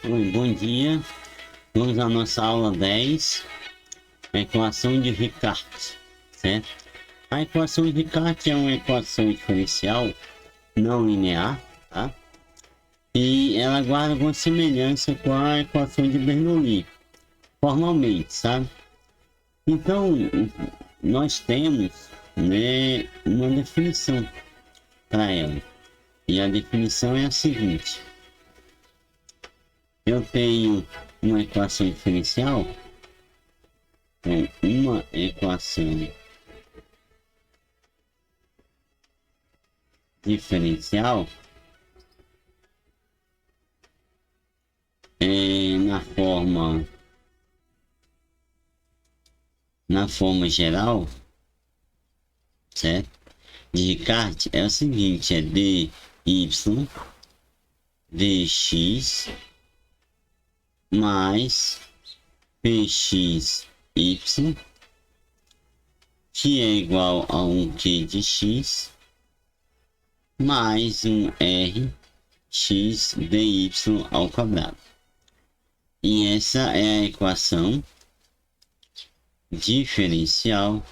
Oi, bom dia. Vamos à nossa aula 10, a equação de Riccati, certo? A equação de Riccati é uma equação diferencial não linear, tá? E ela guarda alguma semelhança com a equação de Bernoulli, formalmente, sabe? Então, nós temos, né, uma definição para ela. E a definição é a seguinte: eu tenho uma equação diferencial. Então, uma equação diferencial é na forma geral, certo? De Riccati é o seguinte, é dy dx mais pxy, que é igual a um q de x mais um r x dy ao quadrado. E essa é a equação diferencial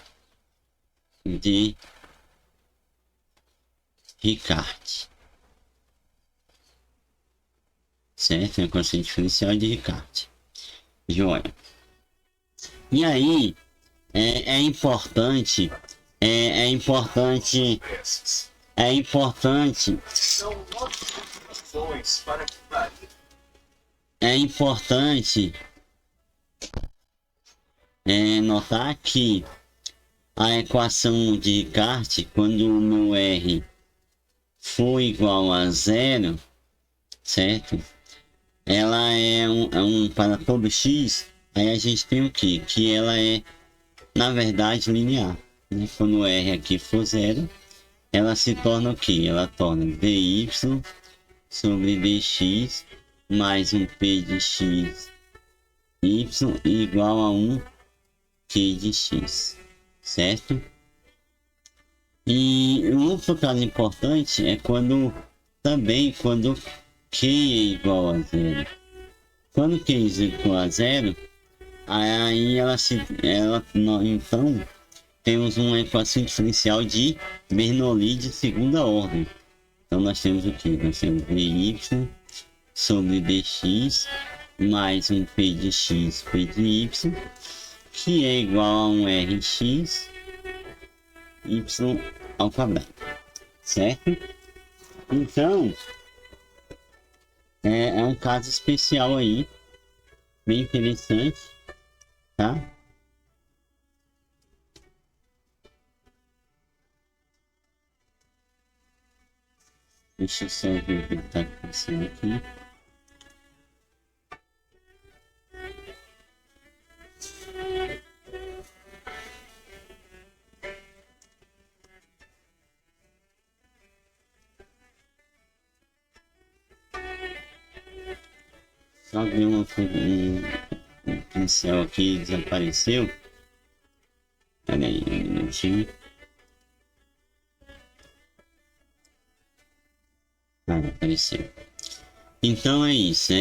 de Riccati, certo? A equação diferencial de Riccati. Joia. E aí é importante notar que a equação de Riccati, quando o meu R for igual a zero, certo? Ela é um para todo x, aí a gente tem o que? Que ela é, na verdade, linear, né? Quando o R aqui for zero, ela se torna o que? Ela torna dy sobre dx mais um p de x y igual a um q de x, certo? E um outro caso importante é quando q é igual a zero. Quando q é igual a zero, aí então temos uma equação diferencial de Bernoulli de segunda ordem. Então nós temos o que? Nós temos dy sobre dx mais um p de x, p de y, que é igual a um rx y ao quadrado, certo? Então, é um caso especial aí, bem interessante, tá? Deixa eu só ver o que está acontecendo aqui. Só ver um pincel aqui desapareceu. Pera aí, um minutinho. Apareceu. Então é isso.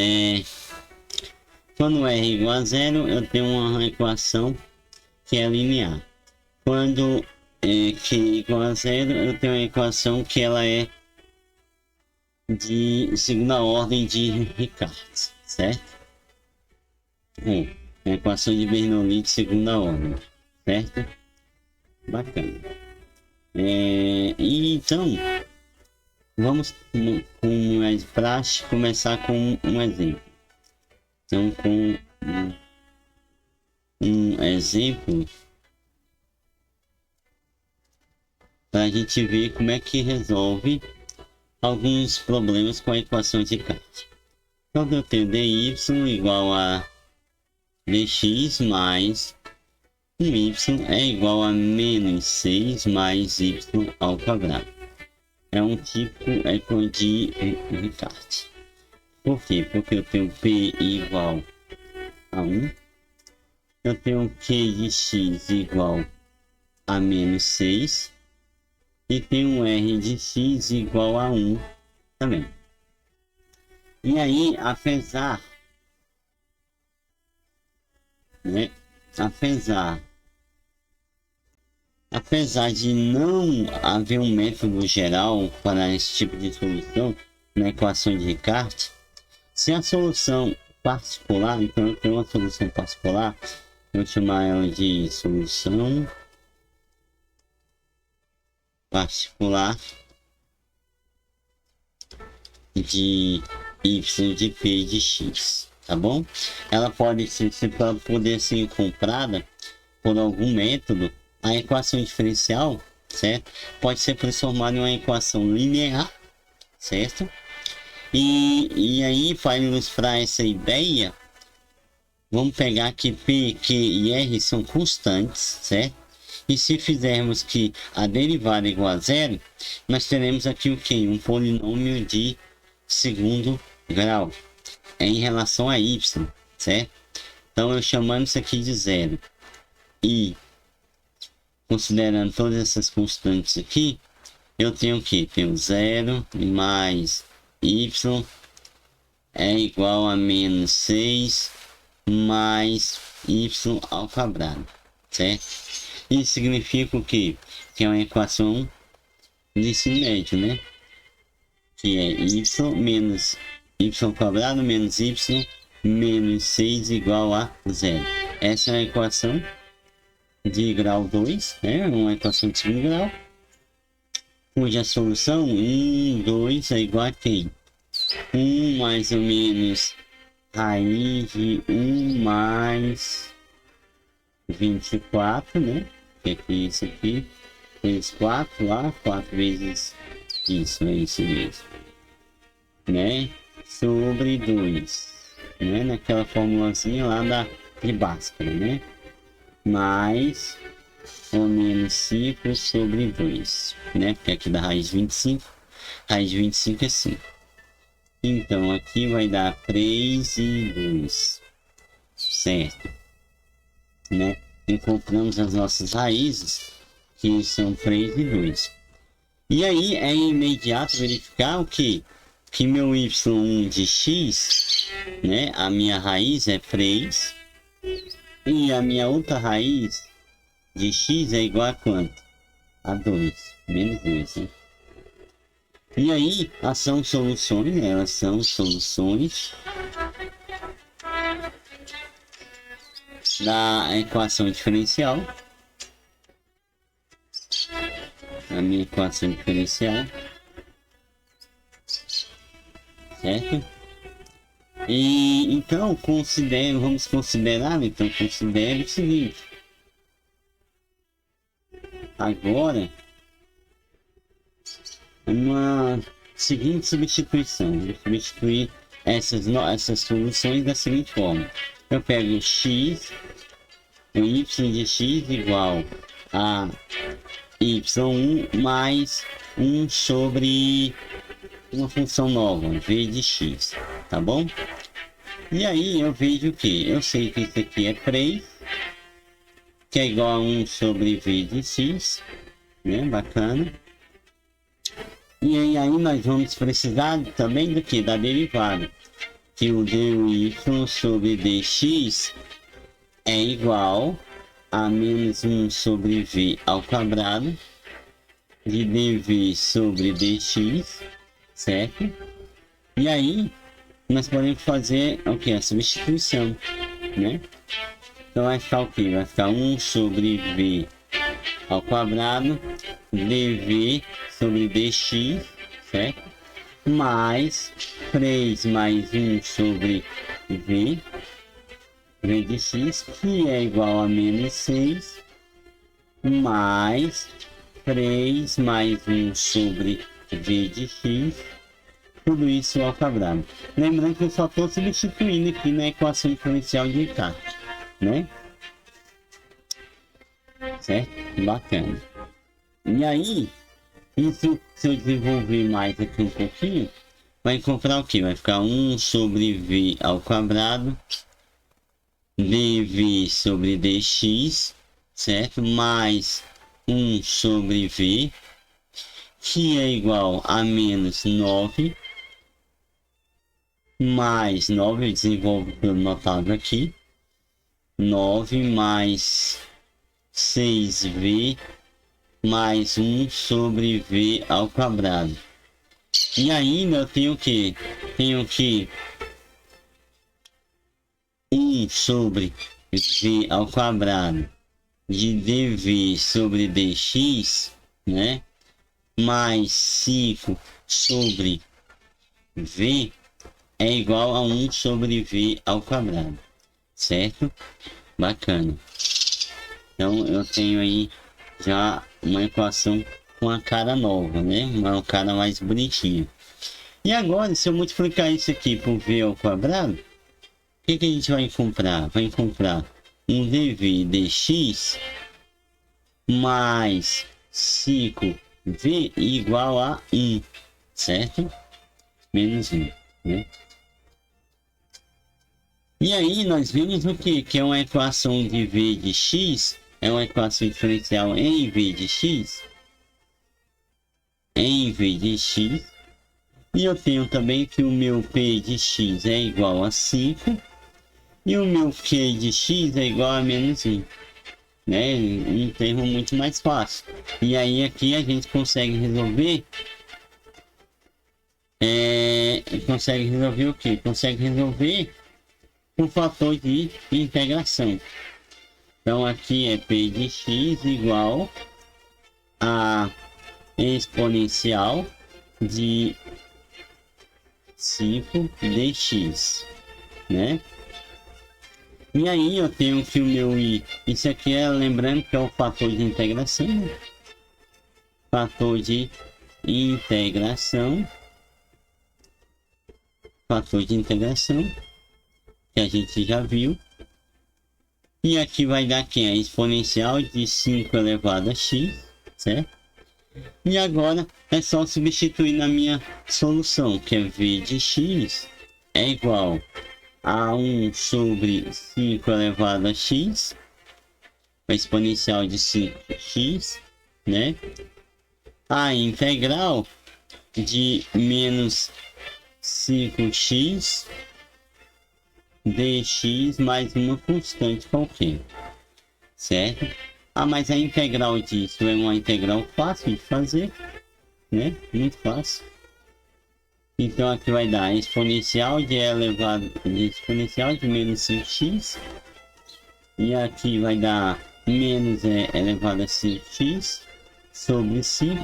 Quando R é igual a zero, eu tenho uma equação que é linear. Quando Q é igual a zero, eu tenho uma equação que ela é de segunda ordem de Riccati, certo? A equação de Bernoulli de segunda ordem, certo? Bacana. E então, vamos com mais prático começar com um exemplo. Então, com um exemplo para a gente ver como é que resolve alguns problemas com a equação de Riccati. Então eu tenho dy igual a dx mais um y é igual a menos 6 mais y ao quadrado. É um tipo de Riccati. Por quê? Porque eu tenho p igual a 1, eu tenho q de x igual a menos 6 e tenho r de x igual a 1 também. E aí, apesar né? Apesar de não haver um método geral para esse tipo de solução na equação de Descartes, se a solução particular, então eu tenho uma solução particular, eu vou chamar ela de solução particular de y de p de x, tá bom? Ela pode ser, para poder ser comprada por algum método, a equação diferencial, certo? Pode ser transformada em uma equação linear, certo? E aí, para ilustrar essa ideia, vamos pegar que P, Q e R são constantes, certo? E se fizermos que a derivada é igual a zero, nós teremos aqui o que? Um polinômio de segundo grau em relação a y, certo? Então eu chamando isso aqui de zero e considerando todas essas constantes aqui, eu tenho que tenho 0 mais y é igual a menos 6 mais y ao quadrado, certo? Isso significa o quê? Que é uma equação de ensino médio, né? Que é y menos y ao quadrado menos y menos 6 igual a 0. Essa é a equação de grau 2, né? Uma equação de segundo grau, cuja solução 1, 2 é igual a quem? 1 mais ou menos raiz de 1 mais 24, né? Que aqui isso aqui, vezes 4 lá, 4 vezes isso, é isso mesmo, né? Sobre 2, né? Naquela formulazinha lá de Bhaskara, né? Mais ou menos 5 sobre 2, né? Porque aqui dá raiz 25, raiz 25 é 5. Então aqui vai dar 3 e 2, certo? Né? Encontramos as nossas raízes, que são 3 e 2. E aí é imediato verificar o que? Que meu y1 de x, né? A minha raiz é 3. E a minha outra raiz de x é igual a quanto? A 2. Menos 2, né? E aí, são soluções, né? Elas são soluções da equação diferencial. A minha equação diferencial. Certo? E então vamos considerar, então considere o seguinte. Agora, uma seguinte substituição. Vou substituir essas soluções da seguinte forma. Eu pego x, o y de x igual a y1 mais 1 sobre uma função nova, v de x, tá bom? E aí eu vejo que eu sei que isso aqui é 3, que é igual a 1 sobre v de x, né? Bacana. E aí nós vamos precisar também do que? Da derivada, que o dy sobre dx é igual a menos 1 sobre v ao quadrado de dv sobre dx, certo? E aí nós podemos fazer o que? A substituição, né? Então vai ficar o que? Vai ficar 1 sobre v ao quadrado dv sobre dx, certo? Mais 3 mais 1 sobre v de x, que é igual a menos 6, mais 3 mais 1 sobre v de x, tudo isso ao quadrado. Lembrando que eu só estou substituindo aqui na equação diferencial de Descartes, né? Certo? Bacana. E aí, isso, se eu desenvolver mais aqui um pouquinho, vai encontrar o que? Vai ficar 1 sobre v ao quadrado dv sobre dx, certo? Mais 1 sobre v, que é igual a menos 9, mais 9, eu desenvolvo pelo notável aqui, 9 mais 6v mais 1 sobre v ao quadrado. E ainda eu tenho que 1 sobre v ao quadrado de dv sobre dx, né? Mais 5 sobre v é igual a 1 sobre v ao quadrado, certo? Bacana. Então eu tenho aí já uma equação com a cara nova, né? Uma cara mais bonitinha. E agora, se eu multiplicar isso aqui por v ao quadrado, o que a gente vai encontrar? Vai encontrar um dv dx mais 5v igual a 1, certo? Menos 1, né? E aí nós vimos o que? Que é uma equação de v de x, é uma equação diferencial em v de x, e eu tenho também que o meu p de x é igual a 5, e o meu q de x é igual a menos 1, né? Um termo muito mais fácil. E aí aqui a gente consegue resolver, o quê? Consegue resolver o fator de integração. Então aqui é p de x igual a exponencial de 5 dx, né? E aí eu tenho que o meu i, isso aqui é, lembrando que é o fator de integração, né? fator de integração que a gente já viu. E aqui vai dar quem? A exponencial de 5 elevado a x, certo? E agora é só substituir na minha solução, que é v de x é igual a 1 sobre 5 elevado a x, a exponencial de 5x, né? A integral de menos 5x dx mais uma constante qualquer, certo? Mas a integral disso é uma integral fácil de fazer, né? Muito fácil. Então aqui vai dar exponencial de exponencial de menos 5x, e aqui vai dar menos elevado a 5x sobre 5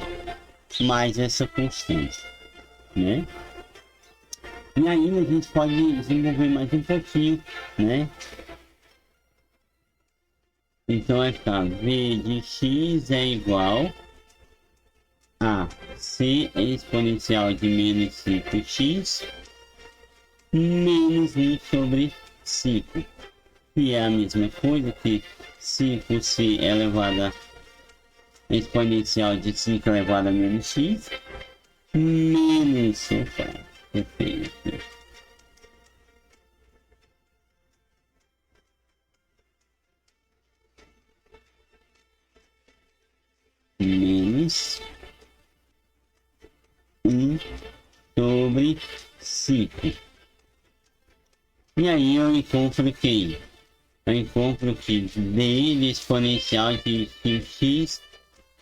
mais essa constante, né? E ainda a gente pode desenvolver mais um pouquinho, né? Então é ficar v de x é igual a c exponencial de menos 5x menos 1 sobre 5, que é a mesma coisa que 5c elevado a exponencial de 5 elevado a menos x menos, perfeito, menos 1 sobre 5. E aí eu encontro quem? Eu encontro que d de exponencial de 5x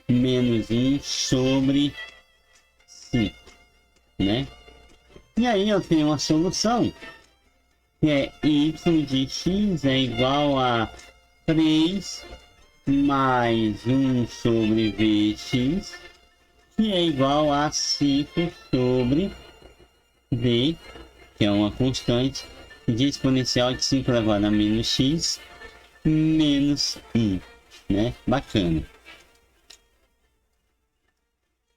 menos 1 sobre 5, né? E aí eu tenho uma solução, que é y de x é igual a 3 mais 1 sobre vx, que é igual a 5 sobre v, que é uma constante, de exponencial de 5 elevado a menos x menos 1, né? Bacana.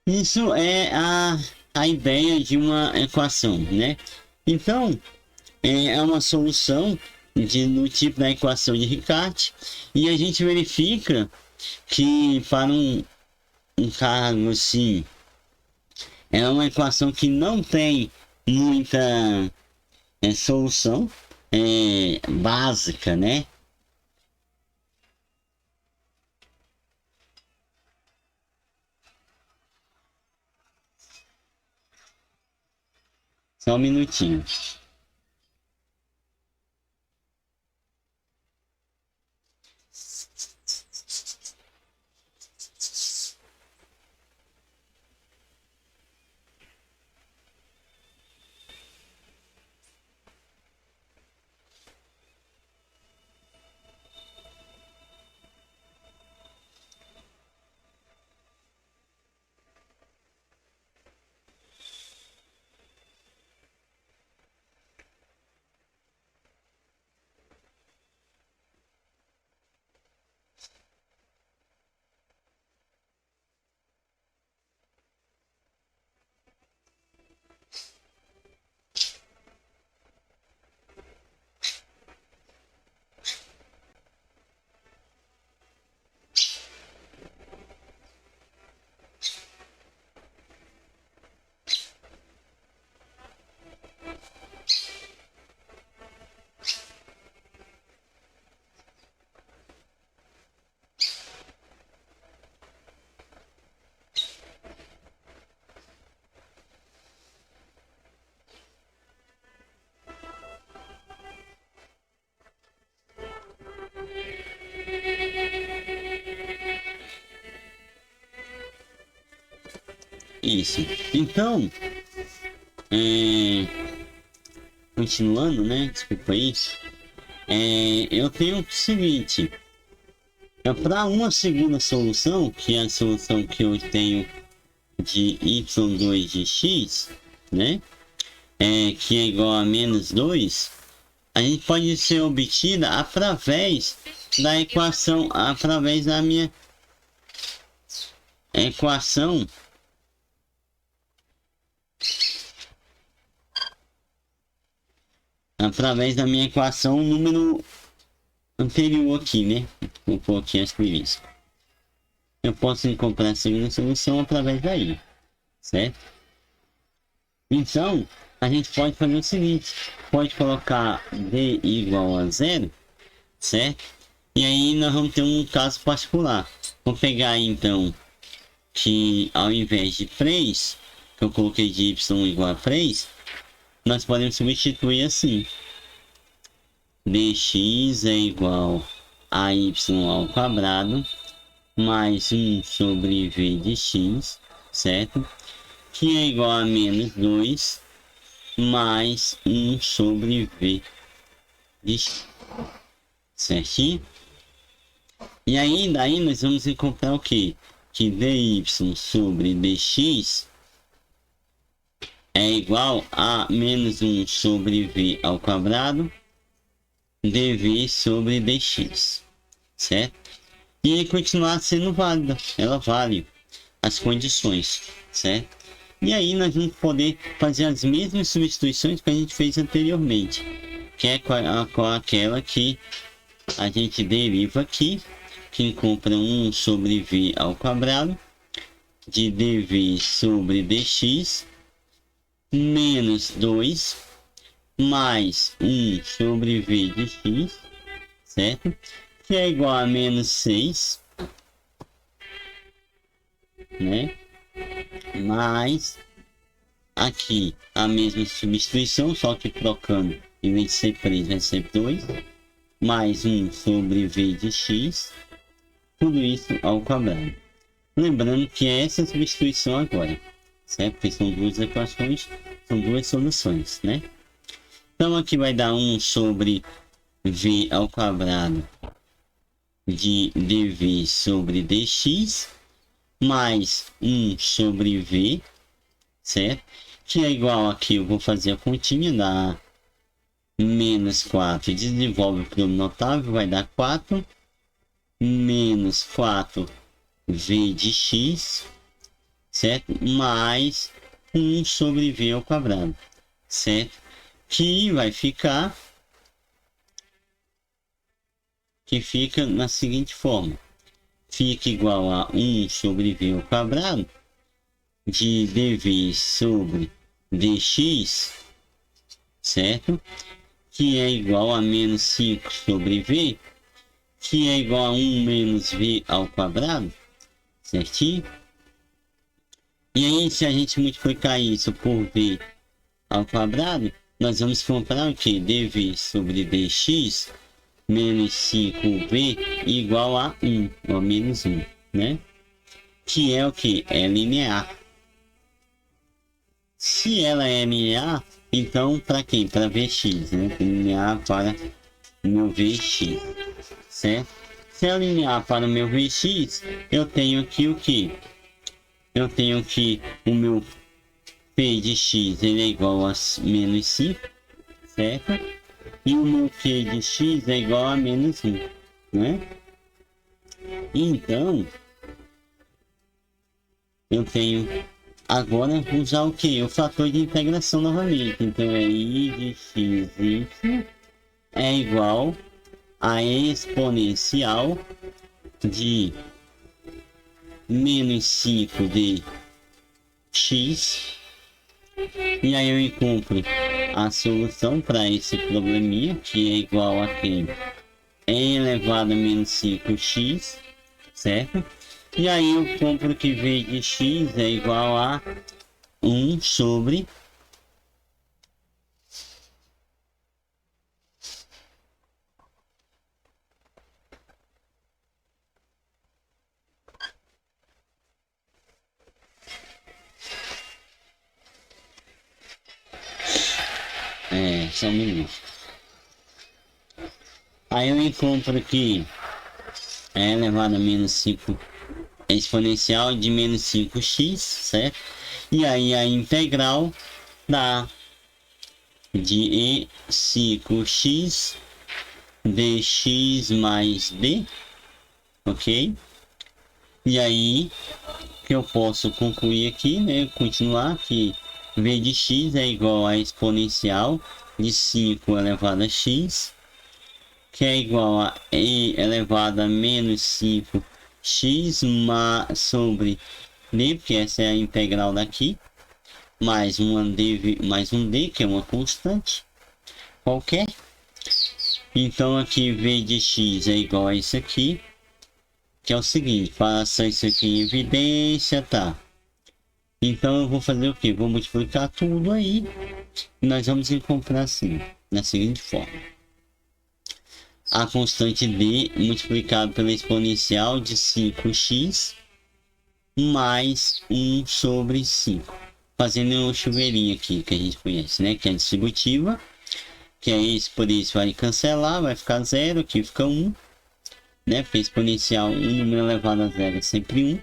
Isso é a ideia de uma equação, né? Então, é uma solução do tipo da equação de Riccati, e a gente verifica que para um cargo assim, é uma equação que não tem muita solução básica, né? Só um minutinho. isso. Então, continuando, né? Desculpa aí. Eu tenho o seguinte. Para uma segunda solução, que é a solução que eu tenho de y2 de x, né? Que é igual a menos 2, a gente pode ser obtida através da equação, através da minha equação número anterior aqui, né? Vou pôr aqui as primeiras. Eu posso encontrar a segunda solução através daí, certo? Então, a gente pode fazer o seguinte, pode colocar d igual a 0, certo? E aí nós vamos ter um caso particular. Vou pegar então que ao invés de 3, que eu coloquei de y igual a 3, nós podemos substituir assim. dx é igual a y ao quadrado mais 1 sobre v de x, certo? Que é igual a menos 2 mais 1 sobre v de x, certinho? E aí, daí nós vamos encontrar o quê? Que dy sobre dx é igual a menos 1 sobre v ao quadrado dv sobre dx, certo? E aí continuar sendo válida, ela vale as condições, certo? E aí nós vamos poder fazer as mesmas substituições que a gente fez anteriormente, que é com aquela que a gente deriva aqui, que encontra 1 sobre v ao quadrado de dv sobre dx menos 2 mais 1 sobre v de x, certo? Que é igual a menos 6, né? Mais aqui a mesma substituição, só que trocando, em vez de ser 3 vai ser 2, mais 1 sobre v de x, tudo isso ao quadrado. Lembrando que é essa substituição agora, certo? Porque são duas equações, são duas soluções, né? Então aqui vai dar 1 sobre v ao quadrado de dv sobre dx mais 1 sobre v, certo? Que é igual aqui, eu vou fazer a continha, dá menos 4, desenvolve para o notável, vai dar 4, menos 4 v de x, certo? Mais 1 sobre v ao quadrado, certo? Que vai ficar, que fica na seguinte forma, fica igual a 1 sobre v ao quadrado de dv sobre dx, certo? Que é igual a menos 5 sobre v, que é igual a 1 menos v ao quadrado, certinho? E aí, se a gente multiplicar isso por v ao quadrado, nós vamos encontrar o que? dv sobre dx menos 5v igual a 1, ou menos 1, né? Que é o que? É linear. Se ela é linear, então para quem? Para vx, né? Linear para o meu vx, certo? Se é linear para o meu vx, eu tenho aqui o que? Eu tenho que o meu p de x ele é igual a menos 5, certo? E o meu q de x é igual a menos 1, né? Então, eu tenho agora usar o que? O fator de integração novamente. Então, é i de x, y é igual a exponencial de menos 5 de x. E aí eu encontro a solução para esse probleminha, que é igual a quem? E elevado a menos 5x, certo? E aí eu compro que v de x é igual a 1 sobre só um minuto. Aí eu encontro que é elevado a menos 5 exponencial de menos 5x, certo? E aí a integral dá de E5x dx mais d, ok? E aí que eu posso concluir aqui, né? Continuar que v de x é igual a exponencial de 5 elevado a x, que é igual a e elevado a menos 5x sobre d, porque essa é a integral daqui, mais mais um d, que é uma constante qualquer. Então aqui v de x é igual a isso aqui, que é o seguinte, faça isso aqui em evidência, tá? Então eu vou fazer o que? Vou multiplicar tudo aí, e nós vamos encontrar assim, na seguinte forma. A constante d multiplicado pela exponencial de 5x mais 1 sobre 5. Fazendo um chuveirinho aqui, que a gente conhece, né? Que é distributiva, que é isso, por isso vai cancelar, vai ficar 0, aqui fica 1, né? Porque exponencial 1 número elevado a 0 é sempre 1.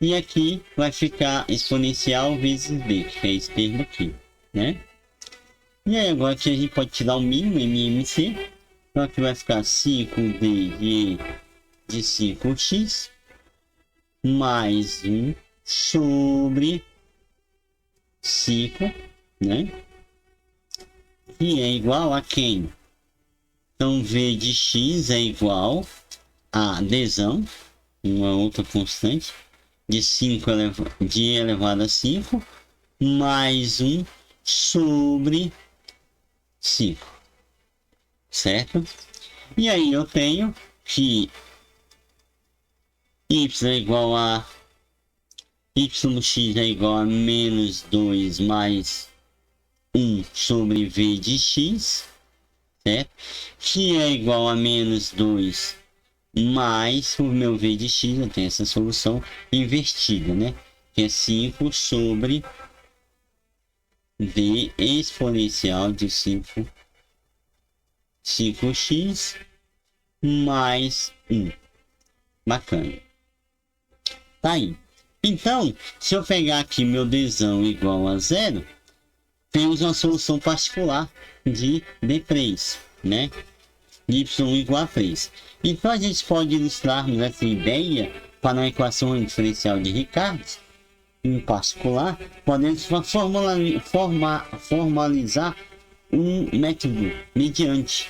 E aqui vai ficar exponencial vezes d, que é esse termo aqui, né? E aí agora aqui a gente pode tirar o mínimo, MMC. Então aqui vai ficar 5d de 5x mais 1 sobre 5, né? Que é igual a quem? Então v de x é igual a dzão, uma outra constante, de 5 de elevado a 5, mais 1 sobre 5, certo? E aí eu tenho que y é igual a yx é igual a menos 2 mais 1 sobre v de x, certo? Que é igual a menos 2 mais o meu v de x, eu tenho essa solução invertida, né? Que é 5 sobre v exponencial de 5x mais 1. Bacana. Tá aí. Então, se eu pegar aqui meu dzão igual a 0, temos uma solução particular de d3, né? De y igual a 3. Então a gente pode ilustrarmos essa ideia para uma equação diferencial de Ricardo, em particular, podemos formalizar um método mediante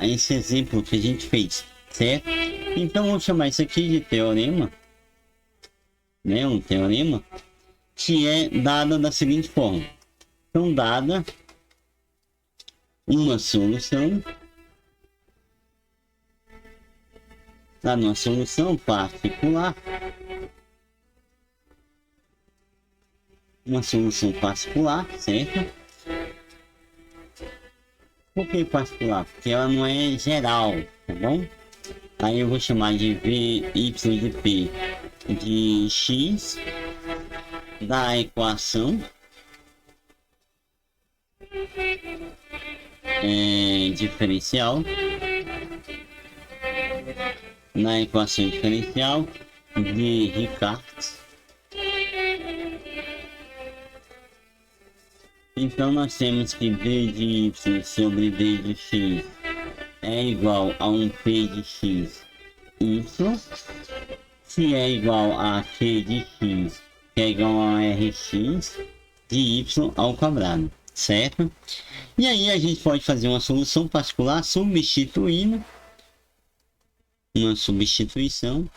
esse exemplo que a gente fez, certo? Então vamos chamar isso aqui de teorema, né? Um teorema que é dado da seguinte forma. Então, dada uma solução, particular, certo? Por que particular? Porque ela não é geral, tá bom? Aí eu vou chamar de v y de p de x da equação diferencial, na equação diferencial de Ricardo. Então nós temos que d de y sobre d de x é igual a um p de x y, que é igual a q de x, que é igual a rx de y ao quadrado, certo? E aí a gente pode fazer uma solução particular substituindo uma substituição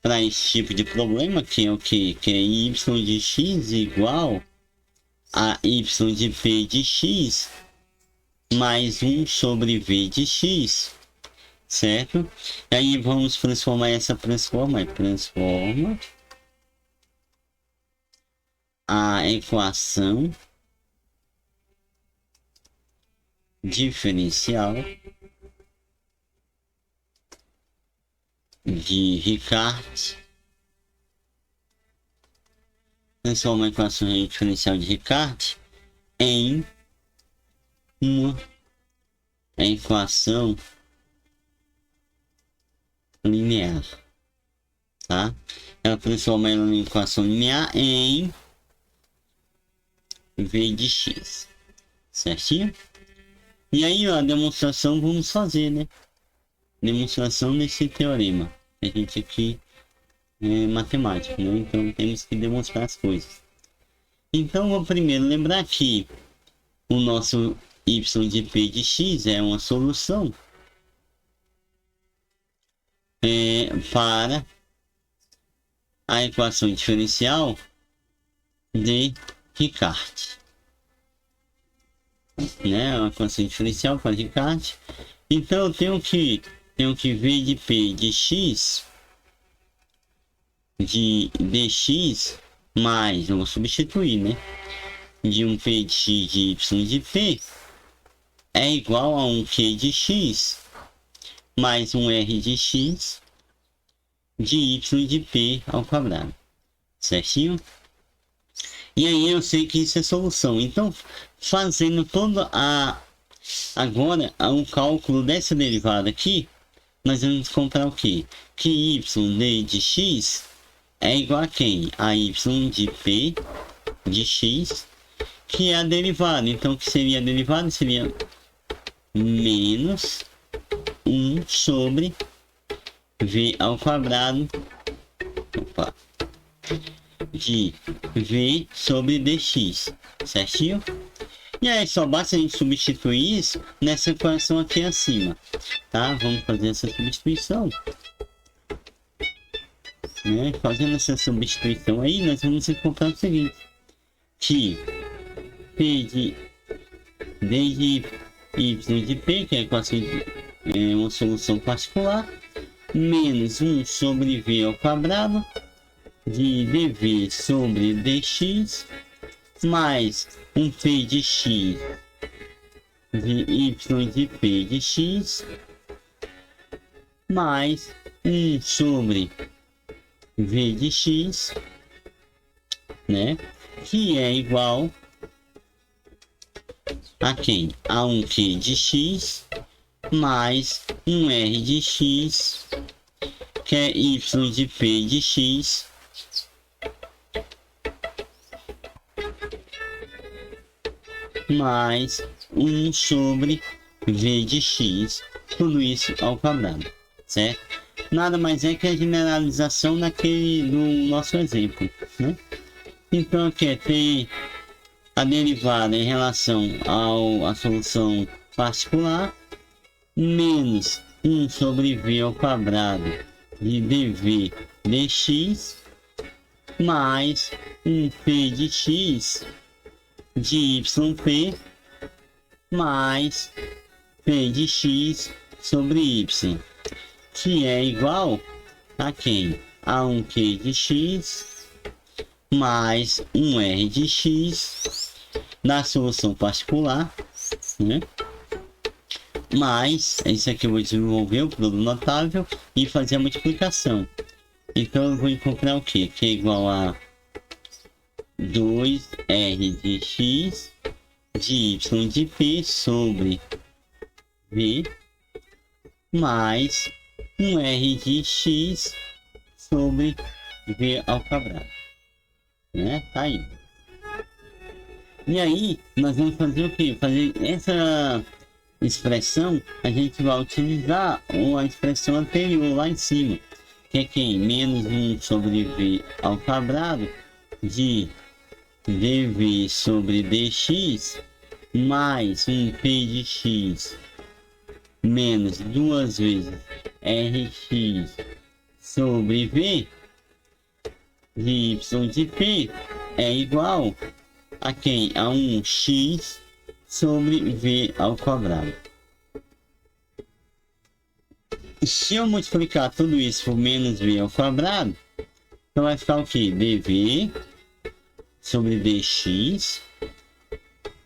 para esse tipo de problema, que é o que é y de x igual a y de p de x mais 1 sobre v de x, certo? E aí vamos transformar transforma a equação diferencial de Ricardo transforma a equação diferencial de Riccati em uma equação linear, tá? Ela transforma ela em equação linear em v de x, certinho? E aí, ó, a demonstração vamos fazer, né? Demonstração desse teorema. A gente aqui é matemático, né? Então temos que demonstrar as coisas. Então, vou primeiro lembrar que o nosso y de p de x é uma solução para a equação diferencial de Riccati, né? A equação diferencial para Riccati. Então eu tenho que v de p de x de dx mais, eu vou substituir, né? De um p de x de y de p é igual a um q de x mais um r de x de y de p ao quadrado, certinho? E aí eu sei que isso é solução. Então, fazendo toda agora o cálculo dessa derivada aqui, nós vamos comprar o quê? Que y de x é igual a quem? A y de p de x, que é a derivada. Então, o que seria a derivada? Seria menos 1 sobre v ao quadrado de v sobre dx, certinho? E aí só basta a gente substituir isso nessa equação aqui acima, tá? Vamos fazer essa substituição, né? Fazendo essa substituição aí, nós vamos encontrar o seguinte, que p de d de y de p, que é a equação é uma solução particular, menos 1 sobre v ao quadrado de dv sobre dx mais um p de x de y de p de x mais 1 sobre v de x, né? Que é igual a quem? A um q de x mais um r de x, que é y de p de x mais 1 sobre v de x, tudo isso ao quadrado, certo? Nada mais é que a generalização do nosso exemplo, né? Então aqui é ter a derivada em relação à solução particular, menos 1 sobre v ao quadrado de dv dx, mais um p de x de yp mais p de x sobre y, que é igual a quem? A um q de x mais um r de x na solução particular, né? Mais, isso aqui eu vou desenvolver o produto notável e fazer a multiplicação. Então eu vou encontrar o que? Que é igual a 2r de x de y de p sobre v mais um r de x sobre v ao quadrado, né? Tá aí. E aí nós vamos fazer o que? Fazer essa expressão, a gente vai utilizar a expressão anterior lá em cima, que é quem? Menos 1 sobre v ao quadrado de dv sobre dx mais um p de x menos 2 vezes rx sobre v de y de p é igual a quem? A um x sobre v ao quadrado. Se eu multiplicar tudo isso por menos v ao quadrado, então vai ficar o que? dv sobre dx,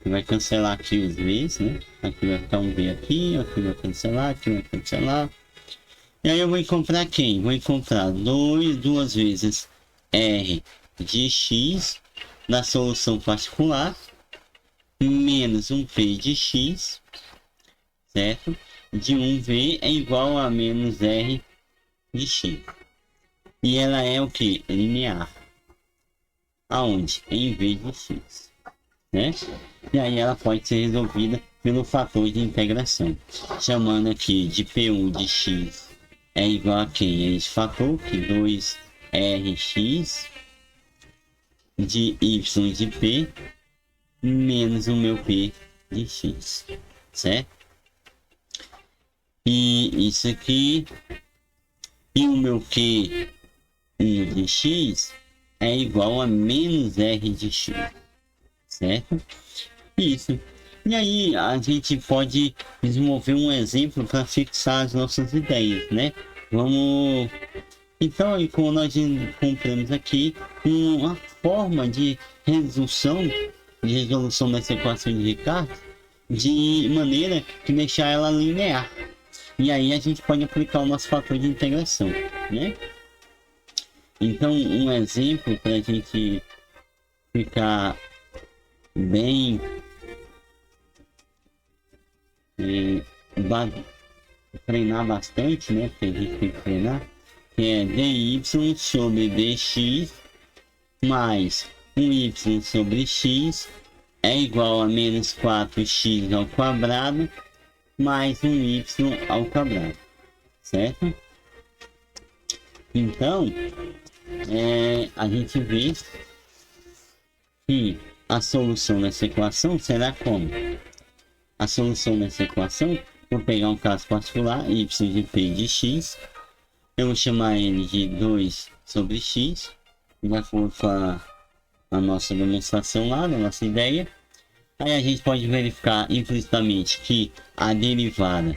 vai cancelar aqui os v's, né? Aqui vai ficar um v aqui vai cancelar, aqui vai cancelar. E aí eu vou encontrar quem? Vou encontrar 2 vezes r de x da solução particular menos um P de x, certo? De 1V é igual a menos R de x. E ela é o que? Linear. Aonde? Em V de x, né? E aí ela pode ser resolvida pelo fator de integração, chamando aqui de P1 de x é igual a quem? É esse fator, que 2Rx de y de P menos o meu P de x, certo? E isso aqui, e o meu Q1 de x é igual a menos R de x, certo? Isso. E aí a gente pode desenvolver um exemplo para fixar as nossas ideias, né? Vamos... Então, aí, como nós encontramos aqui uma forma de resolução dessa equação de Ricardo, de maneira que deixar ela linear. E aí a gente pode aplicar o nosso fator de integração, né? Então, um exemplo para a gente ficar bem treinar bastante, né? Porque a gente tem que treinar, que é dy sobre dx mais 1y sobre x é igual a menos 4x ao quadrado mais 1y ao quadrado, certo? Então, a gente vê que a solução dessa equação será como? A solução dessa equação, vou pegar um caso particular, y de p de x, eu vou chamar ele de 2 sobre x, de acordo com a nossa demonstração lá, da nossa ideia. Aí a gente pode verificar implicitamente que a derivada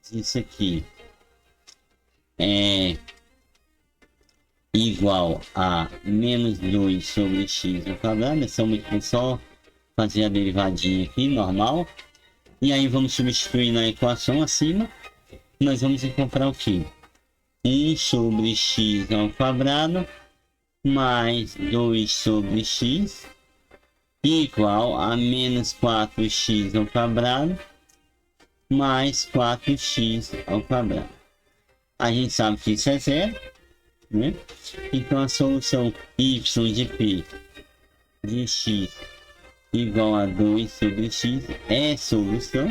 disso aqui é igual a menos 2 sobre x ao quadrado. É só fazer a derivadinha aqui, normal. E aí vamos substituir na equação acima. Nós vamos encontrar o que? 1 sobre x ao quadrado mais 2 sobre x igual a menos 4x ao quadrado mais 4x ao quadrado. A gente sabe que isso é zero, né? Então a solução y de p de x igual a 2 sobre x é solução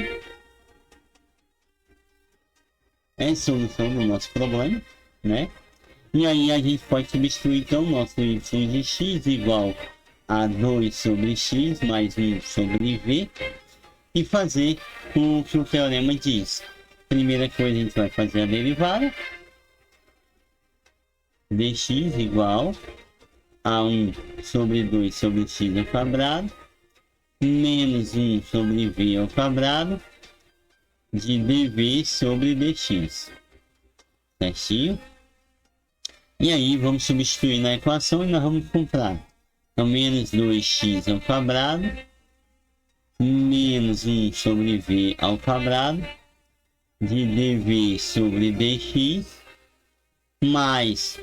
do nosso problema, né? E aí a gente pode substituir então o nosso y de x igual a 2 sobre x mais 1 sobre v e fazer o que o teorema diz. Primeira coisa, a gente vai fazer a derivada dx igual a 1 sobre 2 sobre x ao quadrado menos 1 sobre v ao quadrado de dv sobre dx, certinho? E aí vamos substituir na equação e nós vamos encontrar então menos 2x ao quadrado menos 1 sobre v ao quadrado de dv sobre dx mais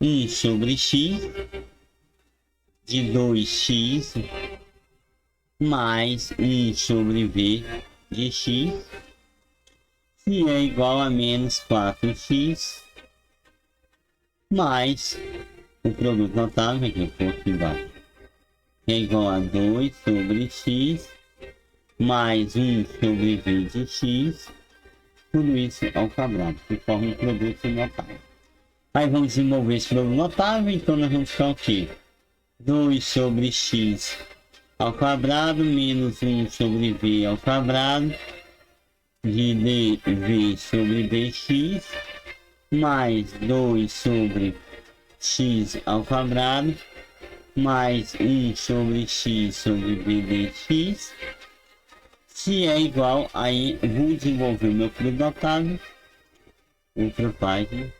1 sobre x de 2x mais 1 sobre v de x, que é igual a menos 4x mais o produto notável, que eu vou aqui embaixo, é igual a 2 sobre x mais 1 sobre v de x, tudo isso ao quadrado, que forma um produto notável. Aí vamos desenvolver esse produto notável, então nós vamos ficar o quê? 2 sobre x ao quadrado menos 1 sobre v ao quadrado de dv sobre dx mais 2 sobre x ao quadrado mais 1 sobre x sobre v dx, se é igual, aí vou desenvolver o meu produto notável, outra página.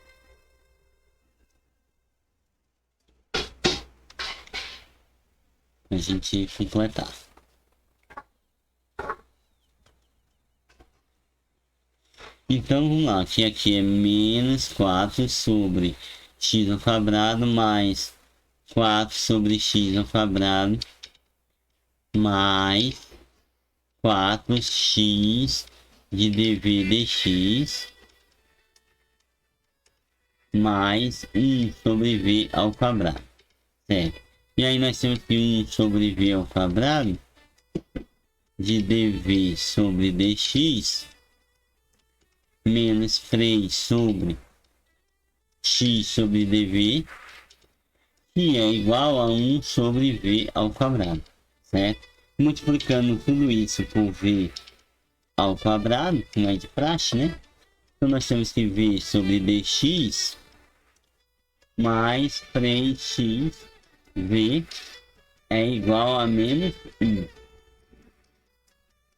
A gente completar. Então vamos lá, que aqui é menos 4 sobre x ao quadrado mais 4 sobre x ao quadrado mais 4x de dv dx mais 1 sobre v ao quadrado, certo? E aí nós temos que 1 sobre v ao quadrado de dv sobre dx menos 3 sobre x sobre dv, que é igual a 1 sobre v ao quadrado, certo? Multiplicando tudo isso por v ao quadrado, que não é de praxe, né? Então nós temos que v sobre dx mais 3x v é igual a menos 1.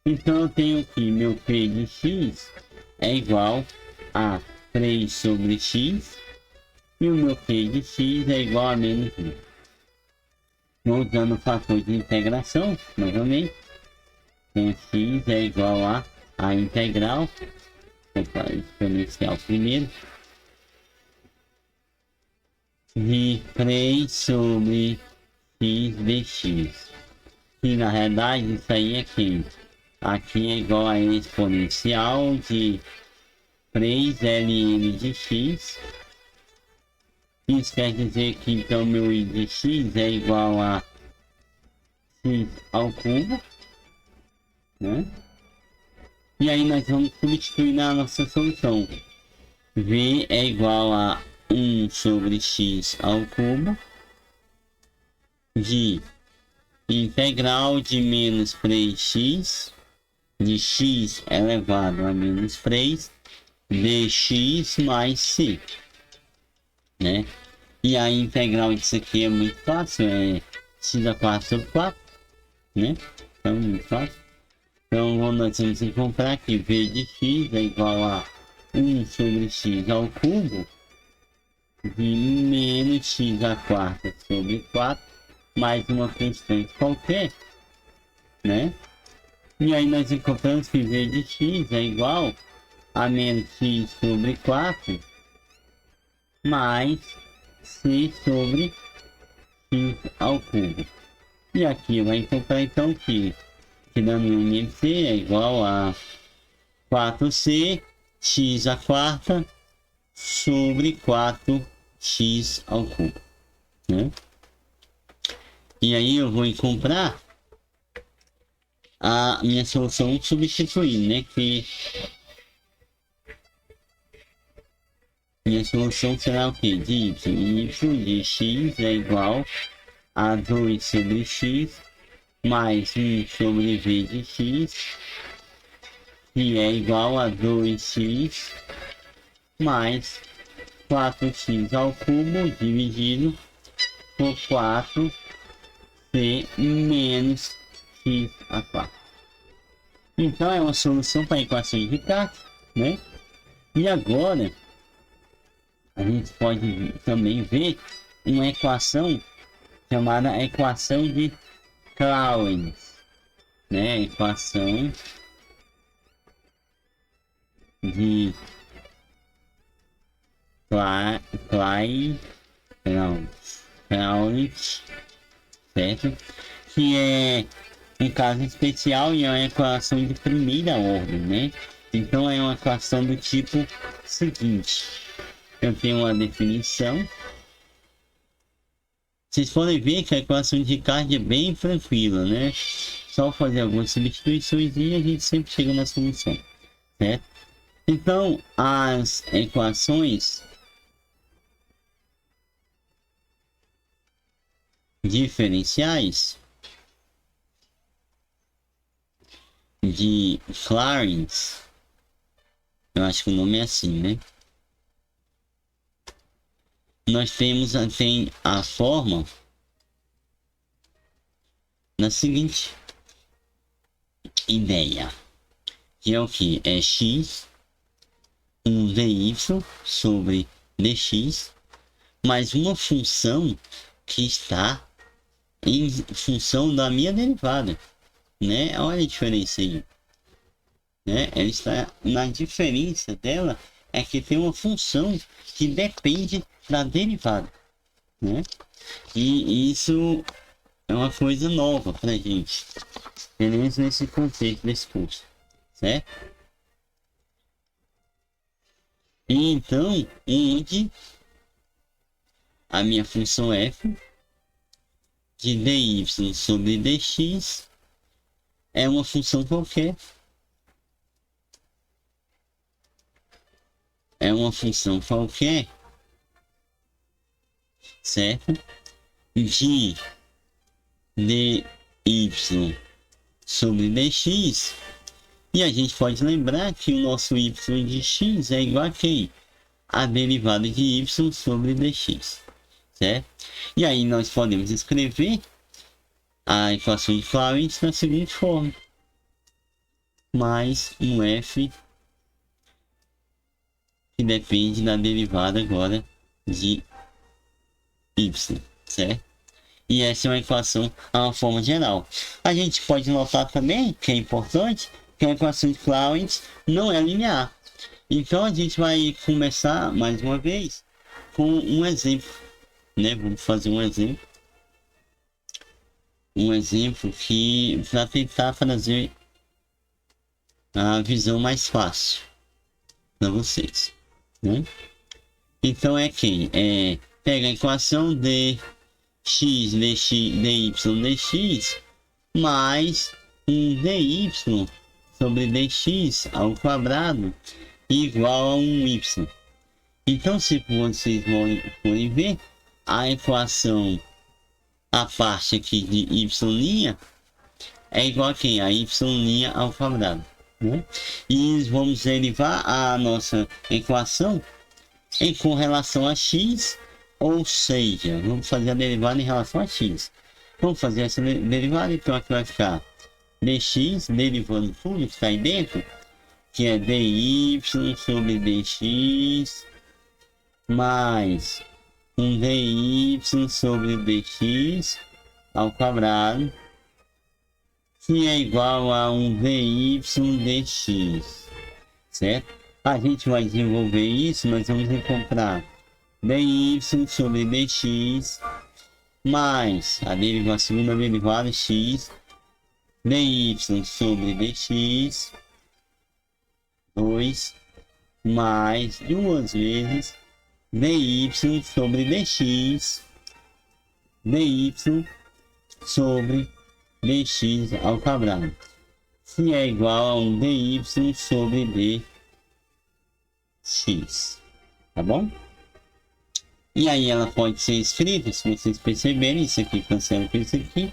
Então eu tenho que meu p de x é igual a 3 sobre x e o meu p de x é igual a menos 1. Usando o fator de integração, novamente, então x é igual a integral, exponencial primeiro, de 3 sobre x dx. E na realidade isso aí é quem? Aqui é igual a exponencial de 3ln de x. Isso quer dizer que então meu i de x é igual a x ao cubo, né? E aí nós vamos substituir na nossa solução. V é igual a 1 sobre x ao cubo de integral de menos 3x de x elevado a menos 3 dx mais c, né? E a integral disso aqui é muito fácil, é x a 4 sobre 4, né? Então, muito fácil. Então, nós vamos encontrar aqui v de x é igual a 1 sobre x ao cubo de menos x a 4 sobre 4 mais uma constante qualquer, né? E aí nós encontramos que v de x é igual a menos x sobre 4 mais c sobre x ao cubo. E aqui vai encontrar então que dando um MC é igual a 4c x a quarta sobre 4x ao cubo, né? E aí eu vou encontrar a minha solução substituindo, né? Que minha solução será o que? De y de x é igual a 2 sobre x mais 1 sobre v de x, que é igual a 2x mais 4x ao cubo dividido por 4c menos x a 4. Então é uma solução para a equação de Ricardo, né? E agora a gente pode também ver uma equação chamada equação de Clauens, né? Equação de Clauens, certo? Que é um caso especial e é uma equação de primeira ordem, né? Então é uma equação do tipo seguinte. Eu tenho uma definição. Vocês podem ver que a equação de Ricardo é bem tranquila, né? Só fazer algumas substituições e a gente sempre chega na solução, certo? Então, as equações diferenciais de Clauens, eu acho que o nome é assim, né? Nós temos a forma na seguinte ideia, que é o que? É x, 1dy sobre dx, mais uma função que está em função da minha derivada, né? Olha a diferença aí, né? Ela está na diferença dela, é que tem uma função que depende da derivada, né? E isso é uma coisa nova pra gente, pelo menos nesse contexto desse curso, certo? E então, onde a minha função f de dy sobre dx é uma função qualquer, certo? De dy sobre dx, e a gente pode lembrar que o nosso y de x é igual a quem? A derivada de y sobre dx, certo? E aí nós podemos escrever a equação de Clarence da seguinte forma: mais um f que depende da derivada agora de y, certo? E essa é uma equação a uma forma geral. A gente pode notar também, que é importante, que a equação de Clarence não é linear. Então a gente vai começar mais uma vez com um exemplo, né? Vamos fazer um exemplo. Um exemplo que para tentar trazer a visão mais fácil para vocês, né? Então é quem? Pega a equação de x dx, dy dx mais um dy sobre dx ao quadrado igual a um y. Então, se vocês forem ver, a equação, a parte aqui de y' é igual a quem? A y' ao quadrado, né? E vamos derivar a nossa equação com relação a x, ou seja, vamos fazer a derivada em relação a x. Vamos fazer essa derivada, então aqui vai ficar dx, derivando tudo que está aí dentro, que é dy sobre dx, mais um dy sobre dx ao quadrado, que é igual a um dy dx, certo? A gente vai desenvolver isso, nós vamos encontrar dy sobre dx mais a segunda derivada x, dy sobre dx, 2 mais duas vezes dy sobre dx, dy sobre dx ao quadrado, que é igual a um dy sobre dx, tá bom? E aí ela pode ser escrita, se vocês perceberem, isso aqui cancela com isso aqui.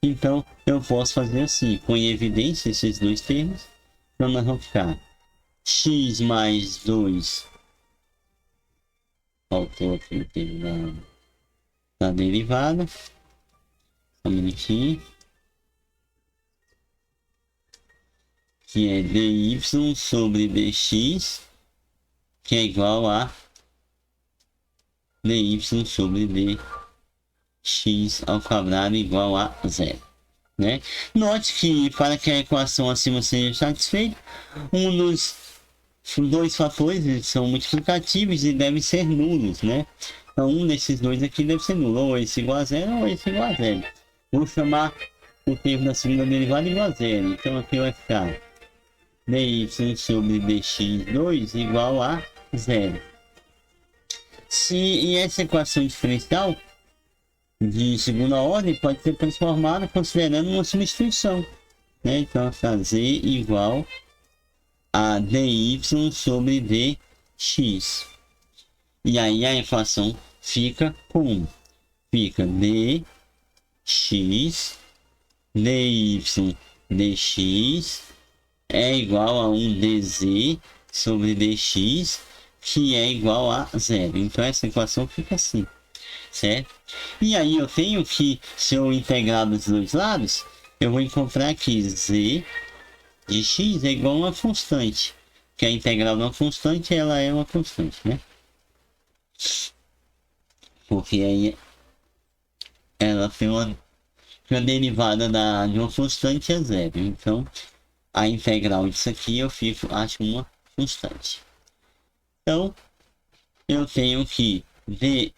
Então eu posso fazer assim, com evidência esses dois termos, então nós vamos ficar x mais 2, faltou aqui o termo da derivada, só um minutinho, que é dy sobre dx, que é igual a dy sobre dx ao quadrado igual a 0, né? Note que para que a equação acima seja satisfeita, um dos dois fatores são multiplicativos e devem ser nulos, né? Então um desses dois aqui deve ser nulo, ou esse igual a 0 ou esse igual a 0. Vou chamar o termo da segunda derivada igual a 0, então aqui vai ficar dy sobre dx2 igual a 0. E essa equação diferencial de segunda ordem pode ser transformada considerando uma substituição, né? Então, z igual a dy sobre dx. E aí a equação fica como? Fica dx, dy dx é igual a um dz sobre dx, que é igual a 0. Então essa equação fica assim, certo? E aí eu tenho que, se eu integrar dos dois lados, eu vou encontrar aqui z de x é igual a uma constante, que a integral de uma constante, ela é uma constante, né? Porque aí ela tem uma derivada de uma constante é 0. Então a integral disso aqui eu acho uma constante. Então, eu tenho que dy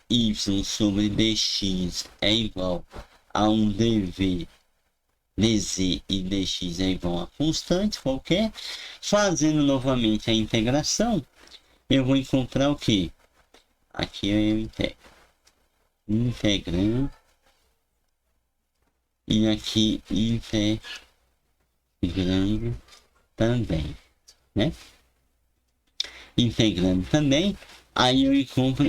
sobre dx é igual a um dv dz e dx é igual a constante qualquer. Fazendo novamente a integração, eu vou encontrar o que? Aqui eu integro. Integrando. E aqui integrando também, né? Integrando também, aí eu encontro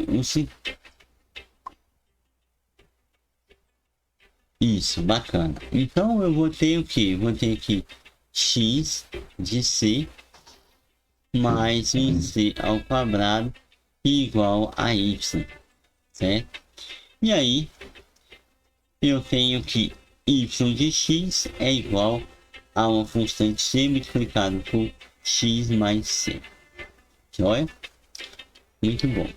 isso, bacana. Então eu vou ter o que? Vou ter aqui x de c mais um c ao quadrado igual a y, certo? E aí eu tenho que y de x é igual a uma constante c multiplicado por x mais c. Olha, muito bom.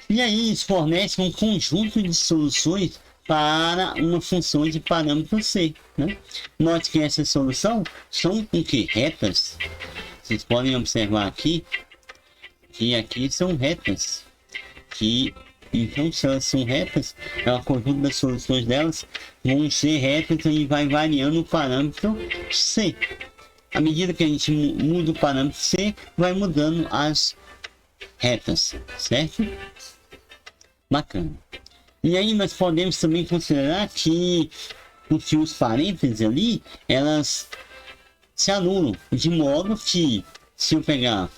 E aí isso fornece um conjunto de soluções para uma função de parâmetro c, né? Note que essa solução são o que? Retas. Vocês podem observar aqui que aqui são retas. Então, se elas são retas, o conjunto das soluções delas vão ser retas e vai variando o parâmetro c. À medida que a gente muda o parâmetro c, vai mudando as retas, certo? Bacana. E aí nós podemos também considerar que os parênteses ali, elas se anulam, de modo que se eu pegar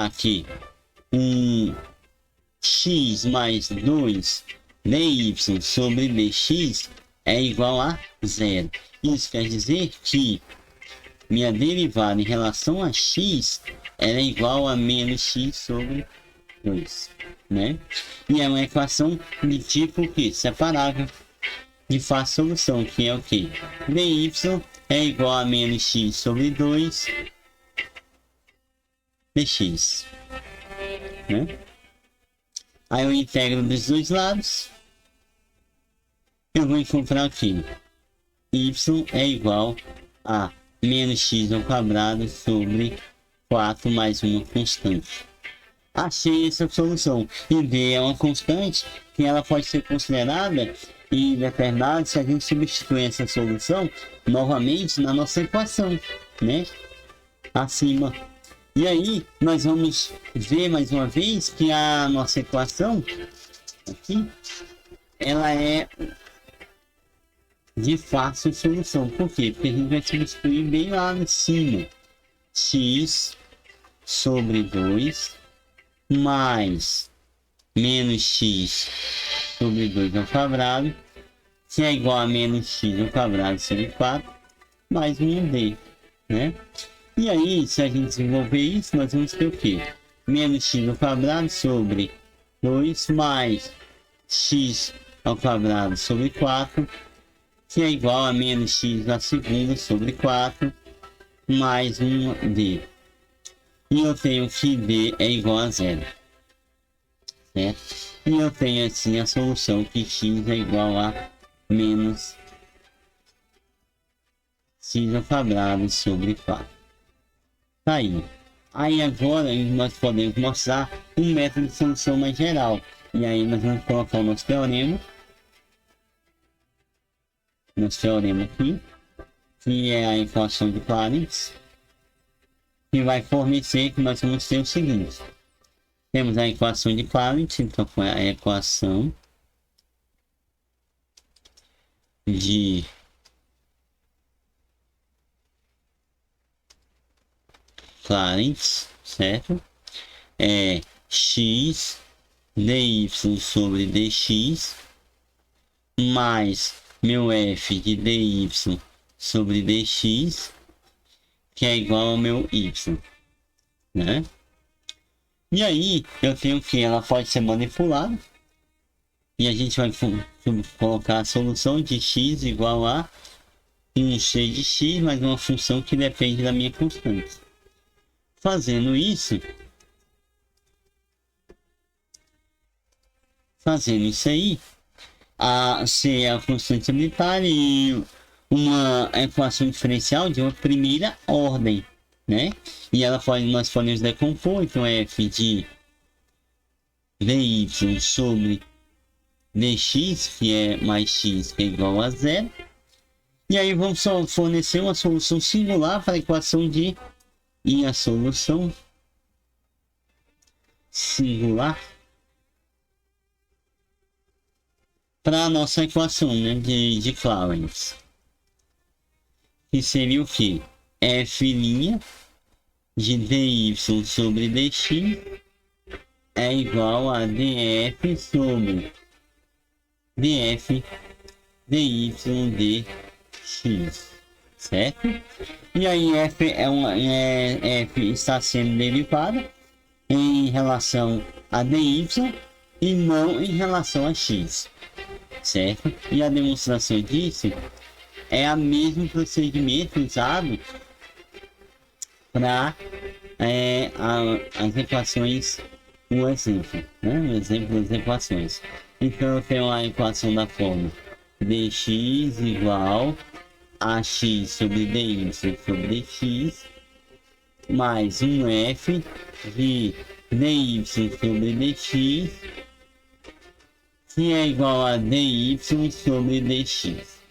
aqui um x mais 2 dy sobre dx é igual a zero. Isso quer dizer que minha derivada em relação a x é igual a menos x sobre 2, né? E é uma equação de tipo que separável de fácil solução, que é o que? dy é igual a menos x sobre 2 dx, né? Aí eu integro dos dois lados, eu vou encontrar aqui y é igual a menos x ao quadrado sobre 4 mais uma constante. Achei essa solução. E d é uma constante que ela pode ser considerada e determinada se a gente substituir essa solução novamente na nossa equação, né? Acima. E aí nós vamos ver mais uma vez que a nossa equação aqui, ela é de fácil solução. Por quê? Porque a gente vai substituir bem lá em cima. X sobre 2 mais menos x sobre 2 ao quadrado, que é igual a menos x ao quadrado sobre 4, mais um d, né? E aí, se a gente desenvolver isso, nós vamos ter o quê? Menos x ao quadrado sobre 2 mais x ao quadrado sobre 4, que é igual a menos x à segunda sobre 4, mais um d. E eu tenho que d é igual a zero, certo? E eu tenho assim a solução que x é igual a menos x ao quadrado sobre 4. Tá aí. Aí agora nós podemos mostrar um método de solução mais geral. E aí nós vamos colocar o nosso teorema. Nosso teorema aqui, que é a equação de Clarence, que vai fornecer que nós vamos ter o seguinte. Temos a equação de Clarence, então foi a equação de Clarence, certo? É x dy sobre dx mais meu f de dy sobre dx, que é igual ao meu y, né? E aí eu tenho que ela pode ser manipulada e a gente vai colocar a solução de x igual a 1c de x mais uma função que depende da minha constante. Fazendo isso aí, a c é a constante unitária e uma equação diferencial de uma primeira ordem, né? E nós podemos decompor, então f de dy sobre dx, que é mais x, que é igual a zero. E aí vamos só fornecer uma solução singular para a equação de... E a solução singular para a nossa equação, né, de Clarence. Que seria o que? F' de dy sobre dx é igual a df sobre df dy dx, certo? E aí f f está sendo derivada em relação a dy e não em relação a x, certo? E a demonstração disso é o mesmo procedimento usado para as equações, o exemplo, né? O exemplo das equações. Então eu tenho a equação da forma dx igual a x sobre dy sobre dx mais um f de dy sobre dx que é igual a dy sobre dx,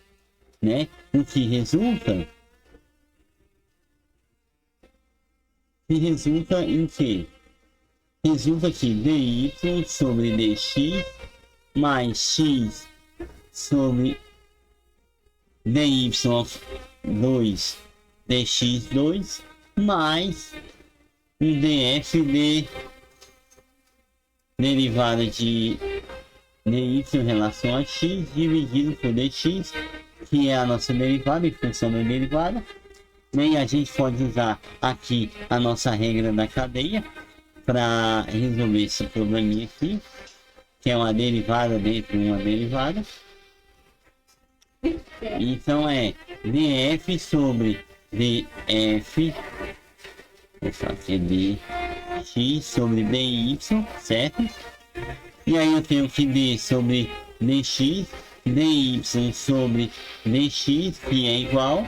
né? O que resulta em que? Resulta que dy sobre dx mais x sobre dy2 dx2 mais um df de derivada de dy em relação a x dividido por dx, que é a nossa derivada em função da derivada. E a gente pode usar aqui a nossa regra da cadeia para resolver esse probleminha aqui, que é uma derivada dentro de uma derivada. Então é df sobre df, que é dx sobre dy, certo? E aí eu tenho que d sobre dx, dy sobre dx, que é igual...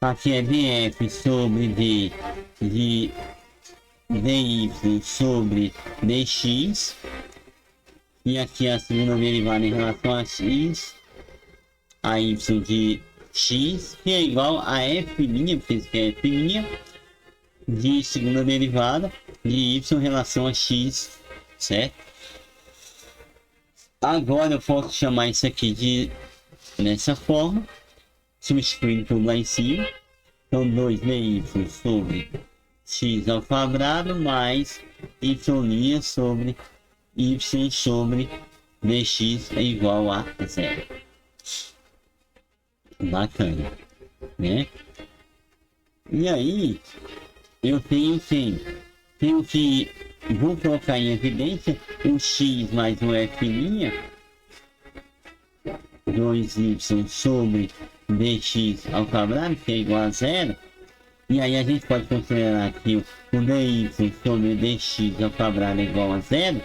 Aqui é df sobre d de dy sobre dx. E aqui a segunda derivada em relação a x, a y de x, que é igual a f', porque isso aqui é f', de segunda derivada de y em relação a x, certo? Agora eu posso chamar isso aqui de dessa forma, substituindo tudo lá em cima. Então 2dy sobre x ao quadrado mais y' sobre y sobre dx é igual a zero. Bacana, né? E aí eu tenho que vou colocar em evidência o x mais o f', 2y sobre dx ao quadrado, que é igual a zero. E aí a gente pode considerar que o dy sobre dx ao quadrado é igual a zero,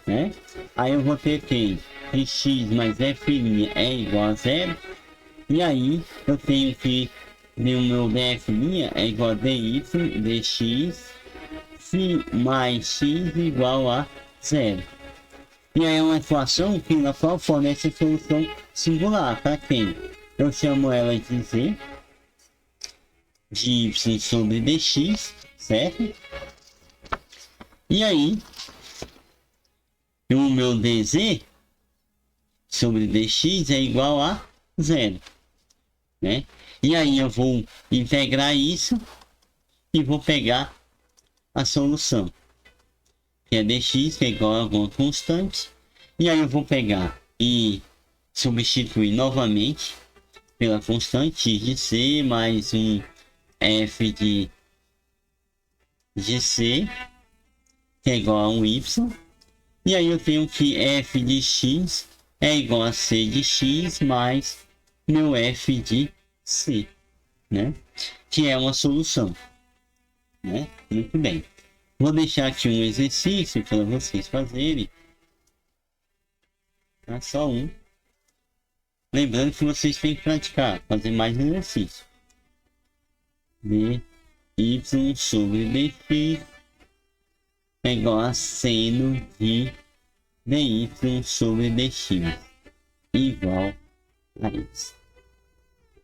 né? Aí eu vou ter que x mais f' é igual a zero. E aí eu tenho que o meu df' é igual a dy dx mais x igual a zero. E aí é uma equação que na qual fornece a solução singular. Para quem? Eu chamo ela de z de y sobre dx, certo? E aí o meu dz sobre dx é igual a zero, né? E aí eu vou integrar isso e vou pegar a solução, que é dx, que é igual a alguma constante. E aí eu vou pegar e substituir novamente pela constante x de c mais um f de c, que é igual a um y. E aí eu tenho que f de x é igual a c de x mais meu f de c, né? Que é uma solução, né? Muito bem. Vou deixar aqui um exercício para vocês fazerem. Tá? Só um. Lembrando que vocês têm que praticar, fazer mais exercício. dy sobre dx é igual a seno de dy sobre dx igual a isso.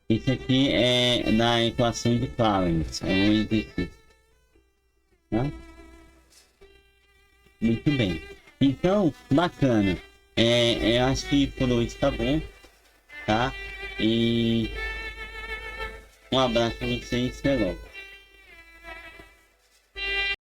Isso aqui é da equação de Clarence, é um exercício. Tá? Muito bem. Então, bacana. Eu acho que por hoje tá bom, tá? E um abraço pra vocês, até logo.